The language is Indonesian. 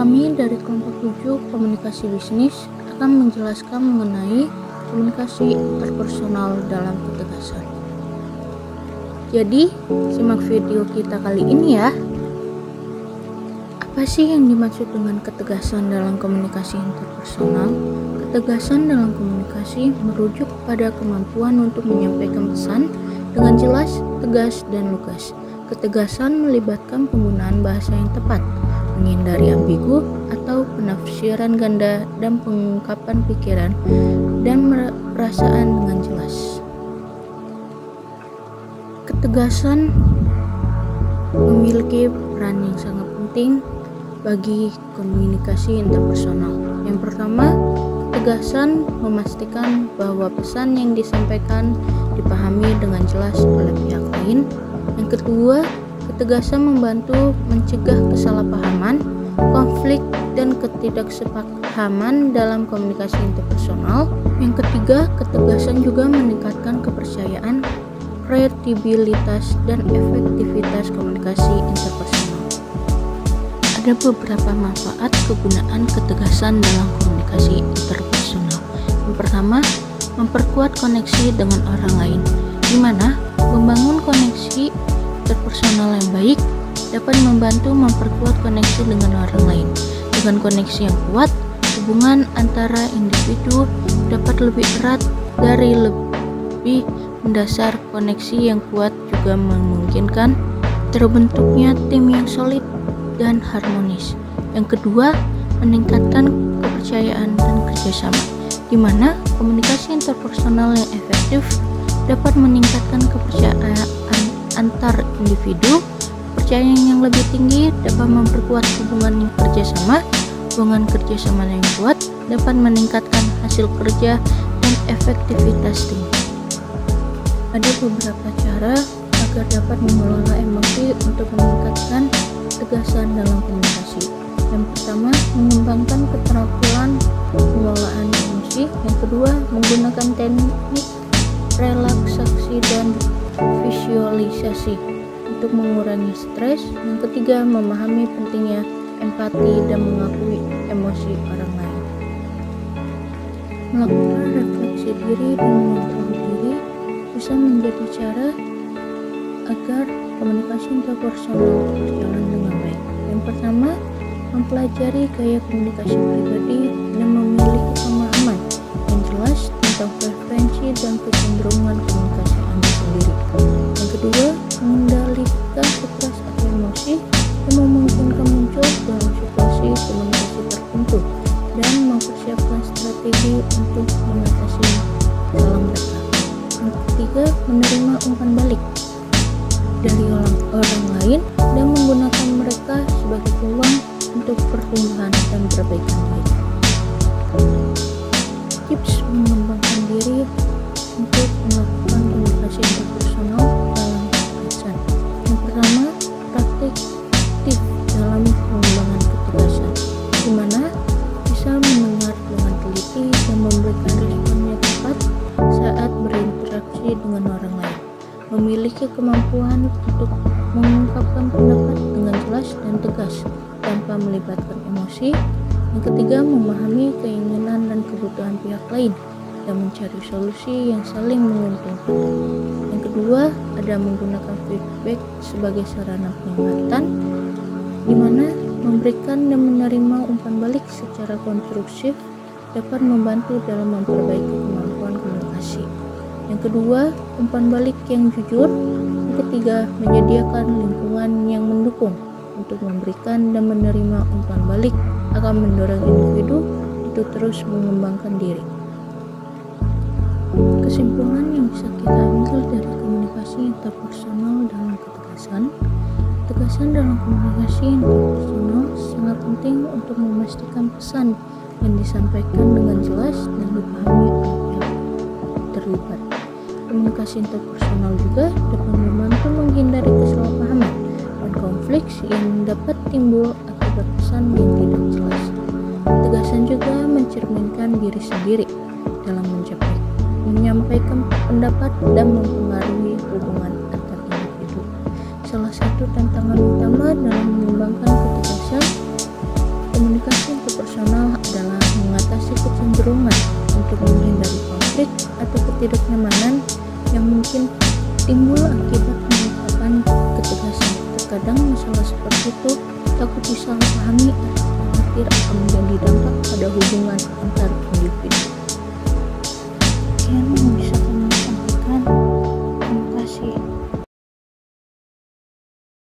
Kami dari kelompok 7 komunikasi bisnis akan menjelaskan mengenai komunikasi interpersonal dalam ketegasan. Jadi, simak video kita kali ini ya. Apa sih yang dimaksud dengan ketegasan dalam komunikasi interpersonal? Ketegasan dalam komunikasi merujuk pada kemampuan untuk menyampaikan pesan dengan jelas, tegas, dan lugas. Ketegasan melibatkan penggunaan bahasa yang tepat, menghindari ambigu atau penafsiran ganda, dan pengungkapan pikiran dan perasaan dengan jelas. Ketegasan memiliki peran yang sangat penting bagi komunikasi interpersonal. Yang pertama, ketegasan memastikan bahwa pesan yang disampaikan dipahami dengan jelas oleh pihak lain. Yang kedua, ketegasan membantu mencegah kesalahpahaman, konflik, dan ketidaksepahaman dalam komunikasi interpersonal. Yang ketiga, ketegasan juga meningkatkan kepercayaan, kredibilitas, dan efektivitas komunikasi interpersonal. Ada beberapa manfaat kegunaan ketegasan dalam komunikasi interpersonal. Yang pertama, memperkuat koneksi dengan orang lain, di mana membangun koneksi interpersonal yang baik dapat membantu memperkuat koneksi dengan orang lain. Dengan koneksi yang kuat, hubungan antara individu dapat lebih erat dari lebih mendasar. Koneksi yang kuat juga memungkinkan terbentuknya tim yang solid dan harmonis. Yang kedua, meningkatkan kepercayaan dan kerjasama, di mana komunikasi interpersonal yang efektif dapat meningkatkan kepercayaan antar individu. Kepercayaan yang lebih tinggi dapat memperkuat hubungan kerjasama. Hubungan kerjasama yang kuat dapat meningkatkan hasil kerja dan efektivitas tim. Ada beberapa cara agar dapat mengelola emosi untuk meningkatkan ketegasan dalam komunikasi. Yang pertama, mengembangkan keterampilan pengelolaan emosi. Yang kedua, menggunakan teknik relaksasi dan visualisasi untuk mengurangi stres. Yang ketiga, memahami pentingnya empati dan mengakui emosi orang lain. Melakukan refleksi diri dan mengontrol diri bisa menjadi cara agar komunikasi interpersonal berjalan dengan baik. Yang pertama, mempelajari gaya komunikasi pribadi dan memiliki pemahaman yang jelas tentang preferensi dan kecenderungan komunikasi Anda sendiri. Yang kedua, mengendalikan stres atau emosi yang memungkinkan muncul dalam situasi komunikasi tertentu dan mempersiapkan strategi untuk mengatasi masalah mereka. Yang ketiga, menerima umpan balik dari orang lain dan menggunakan mereka sebagai peluang untuk pertumbuhan dan perbaikan diri. Tips mengembangkan diri untuk melakukan komunikasi interpersonal dalam ketegasan. Yang pertama, praktik aktif dalam pengembangan ketegasan, di mana bisa mendengar dengan teliti dan memberikan respon yang tepat saat berinteraksi dengan orang lain. Memiliki kemampuan untuk mengungkapkan pendapat dengan jelas dan tegas tanpa melibatkan emosi. Yang ketiga, memahami keinginan dan kebutuhan pihak lain dan mencari solusi yang saling menguntungkan. Yang kedua, ada menggunakan feedback sebagai sarana peningkatan, di mana memberikan dan menerima umpan balik secara konstruktif dapat membantu dalam memperbaiki kemampuan komunikasi. Yang kedua, umpan balik yang jujur. Yang ketiga, menyediakan lingkungan yang mendukung untuk memberikan dan menerima umpan balik akan mendorong individu untuk terus mengembangkan diri. Kesimpulan yang bisa kita ambil dari komunikasi interpersonal dalam ketegasan. Ketegasan dalam komunikasi interpersonal sangat penting untuk memastikan pesan yang disampaikan dengan jelas dan dipahami oleh pihak terlibat. Komunikasi interpersonal juga dapat membantu menghindari kesalahpahaman dan konflik yang dapat timbul akibat pesan yang tidak jelas. Ketegasan juga mencerminkan diri sendiri dalam menyampaikan pendapat dan mempengaruhi hubungan antar individu. Salah satu tantangan utama dalam mengembangkan ketegasan komunikasi atau ketidaknyamanan yang mungkin timbul akibat mengungkapkan ketegasan. Terkadang masalah seperti itu takut disalahpahami atau khawatir akan menjadi dampak pada hubungan antar individu.